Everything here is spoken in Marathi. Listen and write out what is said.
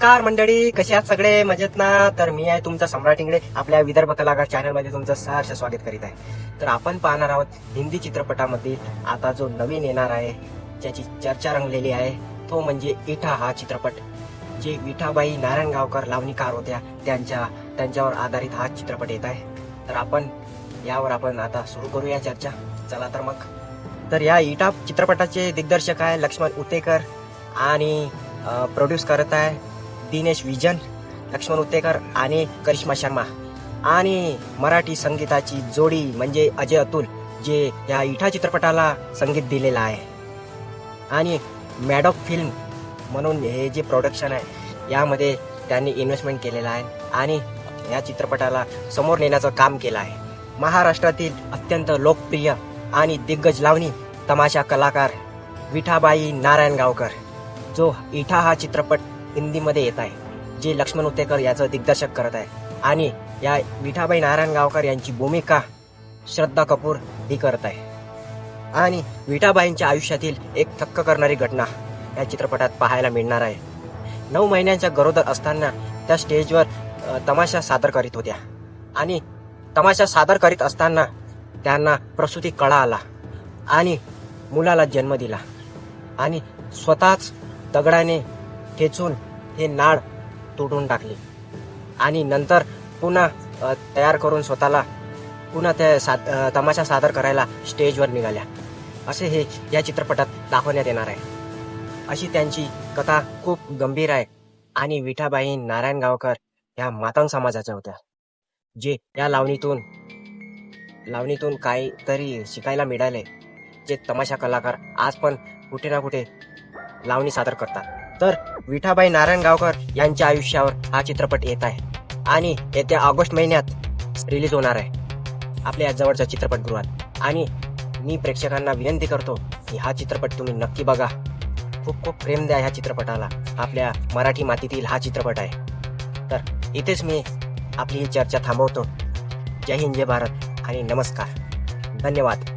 नमस्कार मंडळी, कसे आहात सगळे? मजेत ना? तर मी आहे तुमचा सम्राट इंगळे, आपल्या विदर्भ कलाकार चॅनल मध्ये तुमचं सहर्ष स्वागत करीत आहे. तर आपण पाहणार आहोत हिंदी चित्रपटामध्ये आता जो नवीन येणार आहे, ज्याची चर्चा रंगलेली आहे, तो म्हणजे इठा हा चित्रपट. जे विठाबाई नारायणगावकर लावणीकार होत्या त्यांच्यावर आधारित हा चित्रपट येत आहे. तर यावर आपण आता सुरू करूया चर्चा. चला तर मग. तर या इठा चित्रपटाचे दिग्दर्शक आहे लक्ष्मण उतेकर आणि प्रोड्यूस करत आहे दिनेश विजन, लक्ष्मण उतेकर आणि करिश्मा शर्मा. आणि मराठी संगीताची जोडी म्हणजे अजय अतुल, जे या इठा चित्रपटाला संगीत दिलेलं आहे. आणि मॅडॉक फिल्म म्हणून हे जे प्रोडक्शन आहे यामध्ये त्यांनी इन्व्हेस्टमेंट केलेलं आहे आणि या चित्रपटाला समोर नेण्याचं काम केलं आहे. महाराष्ट्रातील अत्यंत लोकप्रिय आणि दिग्गज लावणी तमाशा कलाकार विठाबाई नारायणगावकर, जो इठा हा चित्रपट हिंदीमध्ये येत आहे, जे लक्ष्मण उतेकर याचं दिग्दर्शक करत आहे. आणि या विठाबाई नारायणगावकर यांची भूमिका श्रद्धा कपूर ही करत आहे. आणि विठाबाईंच्या आयुष्यातील एक थक्क करणारी घटना या चित्रपटात पाहायला मिळणार आहे. 9 महिन्यांच्या गरोदर असताना त्या स्टेजवर तमाशा सादर करीत होत्या आणि तमाशा सादर करीत असताना त्यांना प्रसूती कळा आला आणि मुलाला जन्म दिला आणि स्वतःच दगडाने ठेचून हे नाळ तोडून टाकले आणि नंतर पुन्हा तयार करून स्वतःला पुन्हा त्या तमाशा सादर करायला स्टेजवर निघाल्या. असे हे या चित्रपटात दाखवण्यात येणार आहे. अशी त्यांची कथा खूप गंभीर आहे. आणि विठाबाई नारायणगावकर ह्या मातंग समाजाच्या होत्या, जे या लावणीतून काहीतरी शिकायला मिळाले, जे तमाशा कलाकार आज पण कुठे ना कुठे लावणी सादर करतात. तर विठाबाई नारायणगावकर यांच्या आयुष्यावर हा चित्रपट येत आहे आणि येत्या ऑगस्ट महिन्यात रिलीज होणार आहे आपल्या जवळच्या चित्रपटगृहात. आणि मी प्रेक्षकांना विनंती करतो की हा चित्रपट तुम्ही नक्की बघा. खूप खूप प्रेम द्या ह्या चित्रपटाला. आपल्या मराठी मातीतील हा चित्रपट आहे. तर इथेच मी आपली ही चर्चा थांबवतो. जय हिंद, जय भारत आणि नमस्कार. धन्यवाद.